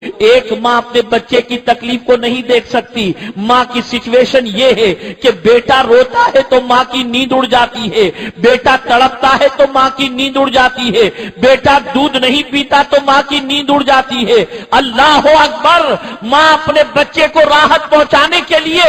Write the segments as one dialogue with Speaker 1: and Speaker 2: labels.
Speaker 1: ایک ماں اپنے بچے کی تکلیف کو نہیں دیکھ سکتی. ماں کی سچویشن یہ ہے کہ بیٹا روتا ہے تو ماں کی نیند اڑ جاتی ہے, بیٹا تڑپتا ہے تو ماں کی نیند اڑ جاتی ہے, بیٹا دودھ نہیں پیتا تو ماں کی نیند اڑ جاتی ہے. اللہ اکبر. ماں اپنے بچے کو راحت پہنچانے کے لیے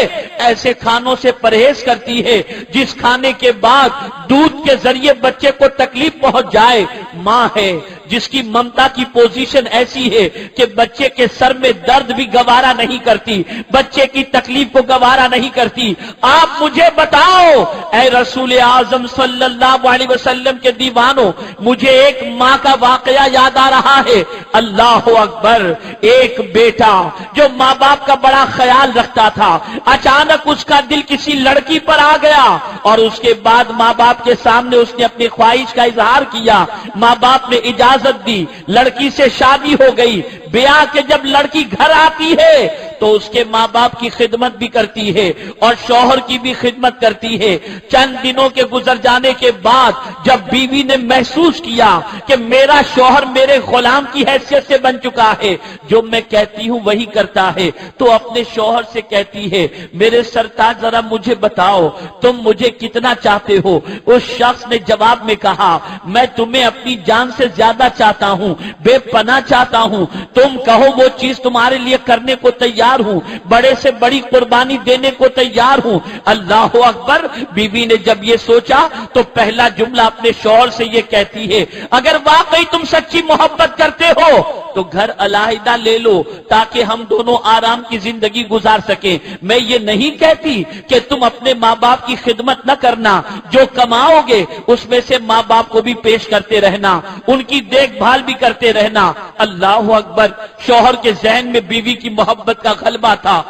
Speaker 1: ایسے کھانوں سے پرہیز کرتی ہے جس کھانے کے بعد دودھ کے ذریعے بچے کو تکلیف پہنچ جائے. ماں ہے جس کی ممتا کی پوزیشن ایسی ہے کہ بچے کے سر میں درد بھی گوارا نہیں کرتی, بچے کی تکلیف کو گوارا نہیں کرتی. آپ مجھے بتاؤ اے رسول اعظم صلی اللہ علیہ وسلم کے دیوانوں, مجھے ایک ماں کا واقعہ یاد آ رہا ہے. اللہ اکبر. ایک بیٹا جو ماں باپ کا بڑا خیال رکھتا تھا, اچانک اس کا دل کسی لڑکی پر آ گیا اور اس کے بعد ماں باپ کے سامنے اس نے اپنی خواہش کا اظہار کیا. ماں باپ نے اجازت دی, لڑکی سے شادی ہو گئی. بیاہ کے جب لڑکی گھر آتی ہے تو اس کے ماں باپ کی خدمت بھی کرتی ہے اور شوہر کی بھی خدمت کرتی ہے. چند دنوں کے گزر جانے کے بعد جب بیوی نے محسوس کیا کہ میرا شوہر میرے غلام کی حیثیت سے بن چکا ہے, جو میں کہتی ہوں وہی کرتا ہے, تو اپنے شوہر سے کہتی ہے میرے سرتاج ذرا مجھے بتاؤ تم مجھے کتنا چاہتے ہو. اس شخص نے جواب میں کہا میں تمہیں اپنی جان سے زیادہ چاہتا ہوں, بے پناہ چاہتا ہوں. تم کہو وہ چیز تمہارے لیے کرنے کو تیار ہوں, بڑے سے بڑی قربانی دینے کو تیار ہوں. اللہ اکبر. بیوی نے جب یہ سوچا تو پہلا جملہ اپنے شوہر سے یہ کہتی ہے اگر واقعی تم سچی محبت کرتے ہو تو گھر علیحدہ لے لو تاکہ ہم دونوں آرام کی زندگی گزار سکیں. میں یہ نہیں کہتی کہ تم اپنے ماں باپ کی خدمت نہ کرنا, جو کماؤ گے اس میں سے ماں باپ کو بھی پیش کرتے رہنا, ان کی دیکھ بھال بھی کرتے رہنا. اللہ اکبر. شوہر کے ذہن میں بیوی کی محبت کا غلبہ تھا,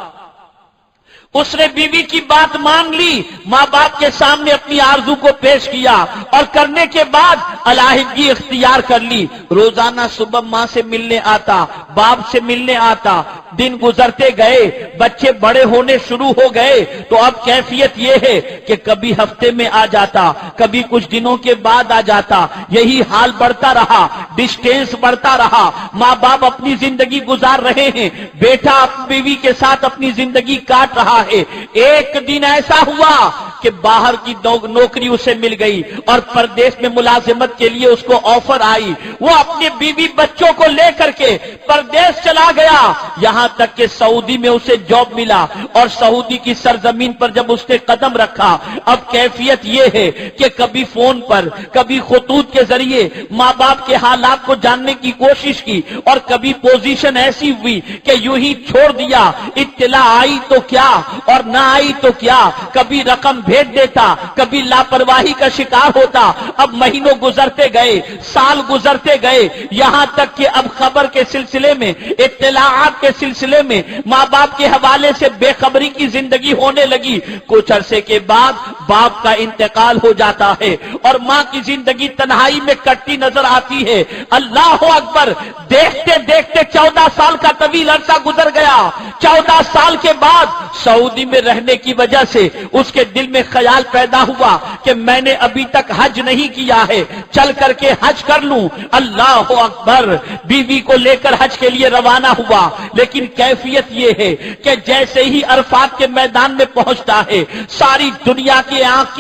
Speaker 1: اس نے بیوی کی بات مان لی, ماں باپ کے سامنے اپنی آرزو کو پیش کیا اور کرنے کے بعد علیحدگی اختیار کر لی. روزانہ صبح ماں سے ملنے آتا, باپ سے ملنے آتا. دن گزرتے گئے, بچے بڑے ہونے شروع ہو گئے تو اب کیفیت یہ ہے کہ کبھی ہفتے میں آ جاتا, کبھی کچھ دنوں کے بعد آ جاتا. یہی حال بڑھتا رہا, ڈسٹینس بڑھتا رہا. ماں باپ اپنی زندگی گزار رہے ہیں, بیٹا بیوی کے ساتھ اپنی زندگی کاٹ رہا ہے. ایک دن ایسا ہوا کہ باہر کی نوکری اسے مل گئی اور پردیس میں ملازمت کے لیے اس کو آفر آئی. وہ اپنی بیوی بچوں کو لے کر کے پردیس چلا گیا, یہاں تک کہ سعودی میں اسے جاب ملا. اور سعودی کی سرزمین پر جب اس نے قدم رکھا, اب کیفیت یہ ہے کہ کبھی فون پر کبھی خطوط کے ذریعے ماں باپ کے حالات کو جاننے کی کوشش کی, اور کبھی پوزیشن ایسی ہوئی کہ یوں ہی چھوڑ دیا. اطلاع آئی تو کیا اور نہ آئی تو کیا, کبھی رقم بھیج دیتا, کبھی لاپرواہی کا شکار ہوتا. اب مہینوں گزرتے گئے, سال گزرتے گئے, یہاں تک کہ اب خبر کے سلسلے میں, اطلاعات کے سلسلے میں ماں باپ کے حوالے سے بے خبری کی زندگی ہونے لگی. کچھ عرصے کے بعد باپ کا انتقال ہو جاتا ہے اور ماں کی زندگی تنہائی میں کٹتی نظر آتی ہے. اللہ اکبر. دیکھتے دیکھتے 14 سال کا طویل عرصہ گزر گیا. 14 سال کے بعد سعودی میں رہنے کی وجہ سے اس کے دل میں خیال پیدا ہوا کہ میں نے ابھی تک حج نہیں کیا ہے, چل کر کے حج کر لوں. اللہ اکبر. بیوی کو لے کر حج کے لیے روانہ ہوا, لیکن کیفیت یہ ہے کہ جیسے ہی عرفات کے میدان میں پہنچتا ہے, ساری دنیا کی آنکھ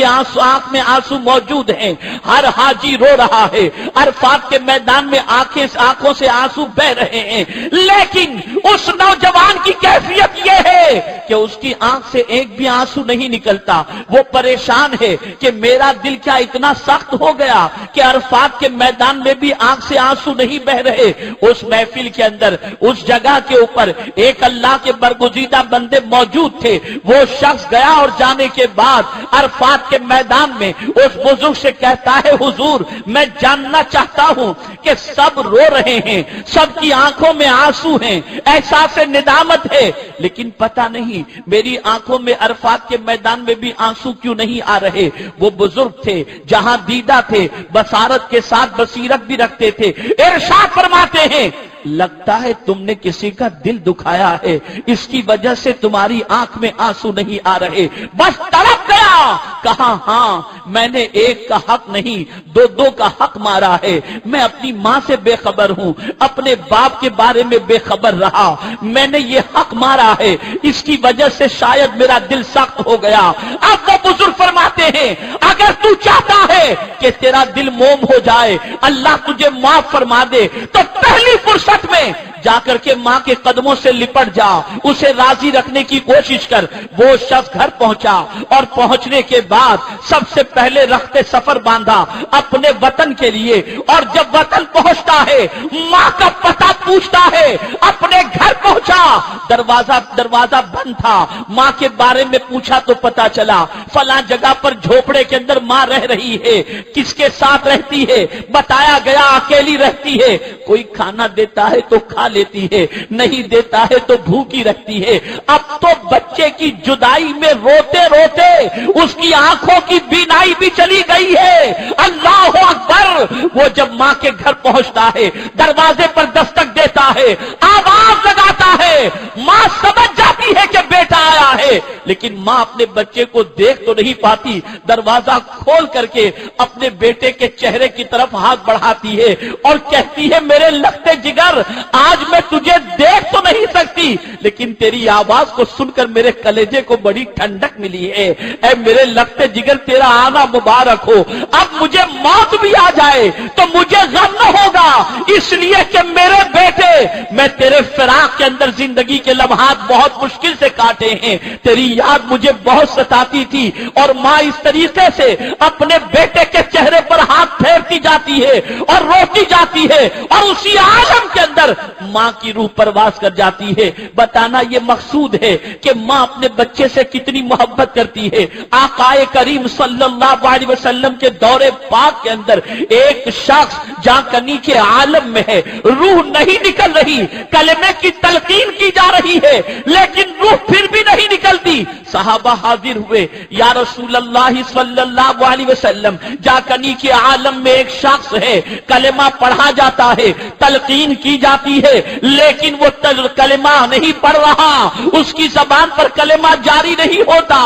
Speaker 1: میں آنسو موجود ہیں. ہر حاجی رو رہا ہے, عرفات کے میدان میں آنکھوں سے آنسو بہ رہے ہیں, لیکن اس نوجوان کی کیفیت یہ ہے کہ اس کی آنکھ سے ایک بھی آنسو نہیں نکلتا. وہ پریشان ہے کہ میرا دل کیا اتنا سخت ہو گیا کہ عرفات کے میدان میں بھی آنکھ سے آنسو نہیں بہ رہے. اس محفل کے اندر, اس جگہ کے اوپر ایک اللہ کے برگزیدہ بندے موجود تھے. وہ شخص گیا اور جانے کے بعد عرفات کے میدان میں اس بزرگ سے کہتا ہے حضور میں جاننا چاہتا ہوں کہ سب رو رہے ہیں, سب کی آنکھوں میں آنسو ہیں, احساس ندامت ہے, لیکن پتہ نہیں میری آنکھوں میں عرفات کے میدان میں بھی آنسو کیوں نہیں آ رہے. وہ بزرگ تھے, جہاں دیدہ تھے, بصارت کے ساتھ بصیرت بھی رکھتے تھے. ارشاد فرماتے ہیں لگتا ہے تم نے کسی کا دل دکھایا ہے, اس کی وجہ سے تمہاری آنکھ میں آنسو نہیں آ رہے. بس تڑپ گیا کہا ہاں میں نے ایک کا حق نہیں دو کا حق مارا ہے، میں اپنی ماں سے بے خبر ہوں، اپنے باپ کے بارے میں بے خبر رہا، میں نے یہ حق مارا ہے، اس کی وجہ سے شاید میرا دل سخت ہو گیا۔ اب وہ بزرگ فرماتے ہیں اگر تو چاہتا ہے کہ تیرا دل موم ہو جائے، اللہ تجھے معاف فرما دے، تو پہلی فرصت میں جا کر کے ماں کے قدموں سے لپٹ جا، اسے راضی رکھنے کی کوشش کر۔ وہ شخص گھر پہنچا اور پہنچنے کے بعد سب سے پہلے رختے سفر باندھا اپنے وطن کے لیے، اور جب وطن پہنچتا ہے ماں کا پتہ پوچھتا ہے، اپنے گھر پہنچا، دروازہ بند تھا، ماں کے بارے میں پوچھا تو پتا چلا فلاں جگہ پر جھوپڑے کے اندر ماں رہ رہی ہے، کس کے ساتھ رہتی ہے، بتایا گیا اکیلی رہتی ہے، کوئی کھانا دیتا ہے تو کھا لیتی ہے، نہیں دیتا ہے تو بھوکی رکھتی ہے۔ اب تو بچے کی جدائی میں روتے روتے اس کی آنکھوں کی بینائی بھی چلی گئی ہے۔ اللہ اکبر! وہ جب ماں کے گھر پہنچتا ہے، دروازے پر دستک دیتا ہے، آواز لگاتا ہے، ماں سمجھ جاتی ہے کہ بیٹا آیا ہے، لیکن ماں اپنے بچے کو دیکھ تو نہیں پاتی، دروازہ کھول کر کے اپنے بیٹے کے چہرے کی طرف ہاتھ بڑھاتی ہے اور کہتی ہے میرے لگتے جگر، آج میں تجھے دیکھ تو نہیں سکتی لیکن تیری آواز کو سن کر میرے کلیجے کو بڑی ٹھنڈک ملی ہے، اے میرے لگتے جگر تیرا آنا مبارک ہو۔ اب مجھے موت بھی آ جائے تو مجھے غم نہ ہوگا، اس لیے کہ میرے بیٹے میں تیرے فراق کے اندر زندگی کے لمحات بہت مشکل سے کاٹے ہیں، تیری یاد مجھے بہت ستاتی تھی، اور ماں اس طریقے سے اپنے بیٹے کے چہرے پر ہاتھ پھیرتی جاتی ہے اور روتی جاتی ہے، اور اسی عالم کے اندر ماں کی روح پرواز کر جاتی ہے۔ بتانا یہ مقصود ہے کہ ماں اپنے بچے سے کتنی محبت کرتی ہے۔ آقا کریم صلی اللہ علیہ وسلم کے دور پاک کے اندر ایک شخص جہاں کنی کے عالم میں ہے، روح نہیں نکل رہی، کلمے کی تلقین کی جا رہی ہے لیکن روح پھر بھی نہیں نکلتی۔ صحابہ حاضر ہوئے، یا رسول اللہ صلی اللہ علیہ وسلم جہاں کنی کے عالم میں ایک شخص ہے، کلمہ پڑھا جاتا ہے، تلقین کی جاتی ہے لیکن وہ کلمہ نہیں پڑھ رہا، اس کی زبان پر کلمہ جاری نہیں ہوتا۔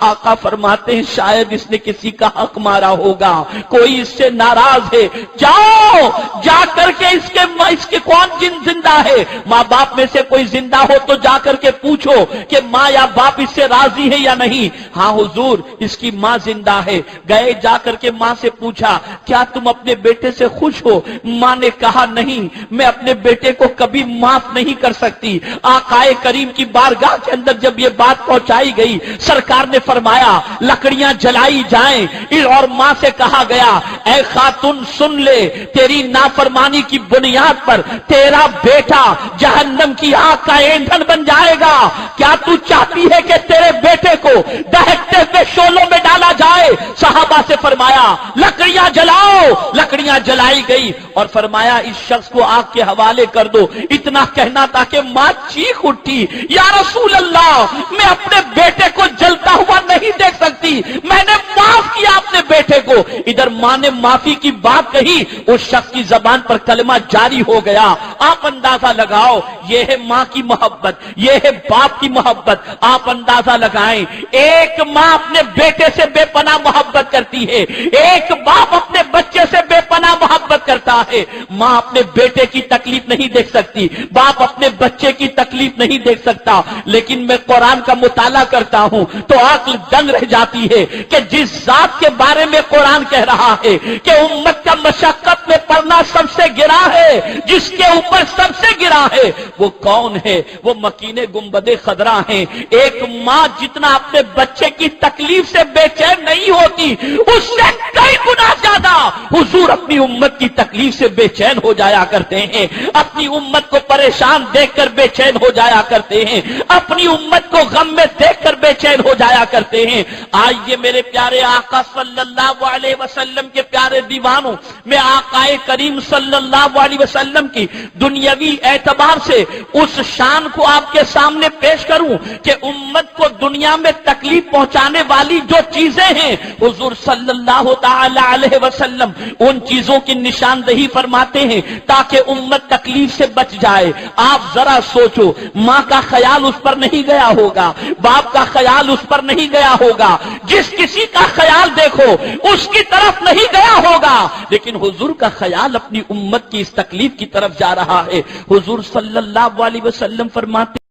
Speaker 1: آقا فرماتے ہیں شاید اس نے کسی کا حق مارا ہوگا، کوئی اس سے ناراض ہے، جاؤ جا کر کے اس کے کون جن زندہ ہے، ماں باپ میں سے کوئی زندہ ہو تو جا کر کے پوچھو کہ ماں یا باپ اس سے راضی ہے یا نہیں۔ ہاں حضور اس کی ماں زندہ ہے۔ گئے، جا کر کے ماں سے پوچھا کیا تم اپنے بیٹے سے خوش ہو؟ ماں نے کہا نہیں، میں اپنے بیٹے کو کبھی معاف نہیں کر سکتی۔ آقا کریم کی بارگاہ کے اندر جب یہ بات پہنچائی گئی، سرکار نے فرمایا لکڑیاں جلائی جائیں، اور ماں سے کہا گیا اے خاتون سن لے، تیری نافرمانی کی بنیاد پر تیرا بیٹا جہنم کی آگ کا ایندھن بن جائے گا، کیا تو چاہتی ہے کہ تیرے بیٹے کو دہکتے ہوئے شعلوں میں ڈالا جائے؟ صحابہ سے فرمایا لکڑیاں جلاؤ، لکڑیاں جلائی گئی اور فرمایا اس شخص کو آگ کے حوالے کر دو۔ اتنا کہنا تھا کہ ماں چیخ اٹھی، یا رسول اللہ میں اپنے بیٹے کو جلتا ہوا نہیں دیکھ سکتی، میں نے معاف کیا اپنے بیٹے کو۔ ادھر ماں نے معافی کی بات کہی، اس شخص کی زبان پر کلمہ جاری ہو گیا۔ آپ اندازہ لگاؤ، یہ ہے ماں کی محبت، یہ ہے باپ کی محبت۔ آپ اندازہ لگائیں، ایک ماں اپنے بیٹے سے بے پناہ محبت کرتی ہے، ایک باپ اپنے بچے سے بے پناہ محبت کرتا ہے۔ ماں اپنے بیٹے کی تکلیف نہیں دیکھ سکتی، باپ اپنے بچے کی تکلیف نہیں دیکھ سکتا، لیکن میں قرآن کا مطالعہ کرتا ہوں تو عقل دنگ رہ جاتی ہے کہ جس ذات کے بارے میں قرآن کہہ رہا ہے کہ امت کا مشقت میں پڑنا سب سے گرا ہے، جس کے اوپر سب سے گرا ہے، وہ کون ہے؟ وہ مکین گنبد خضرا ہیں۔ ایک ماں جتنا اپنے بچے کی تکلیف سے بے چین نہیں ہوتی، اس سے کئی گنا زیادہ حضور اپنی امت کی تکلیف سے بے چین ہو جایا کرتے ہیں، اپنی امت کو پریشان دیکھ کر بے چین ہو جایا کرتے ہیں، اپنی امت کو غم میں دیکھ کر بے چین ہو جایا کرتے ہیں۔ آئیے میرے پیارے آقا صلی اللہ علیہ وسلم کے پیارے دیوانوں، میں آقا کریم صلی اللہ علیہ وسلم کی دنیاوی اعتبار سے اس شان کو آپ کے سامنے پیش کروں کہ امت کو دنیا میں تکلیف پہنچانے والی جو چیزیں ہیں، حضور صلی اللہ تعالی علیہ وسلم ان چیزوں کی نشاندہی فرماتے ہیں تاکہ امت تکلیف سے بچ جائے۔ آپ ذرا سوچو، ہو، ماں کا خیال اس پر نہیں گیا ہوگا، باپ کا خیال اس پر نہیں گیا ہوگا، جس کسی کا خیال دیکھو اس کی طرف نہیں گیا ہوگا، لیکن حضور کا خیال اپنی امت کی اس تکلیف کی طرف جا رہا ہے۔ حضور صلی اللہ علیہ وسلم فرماتے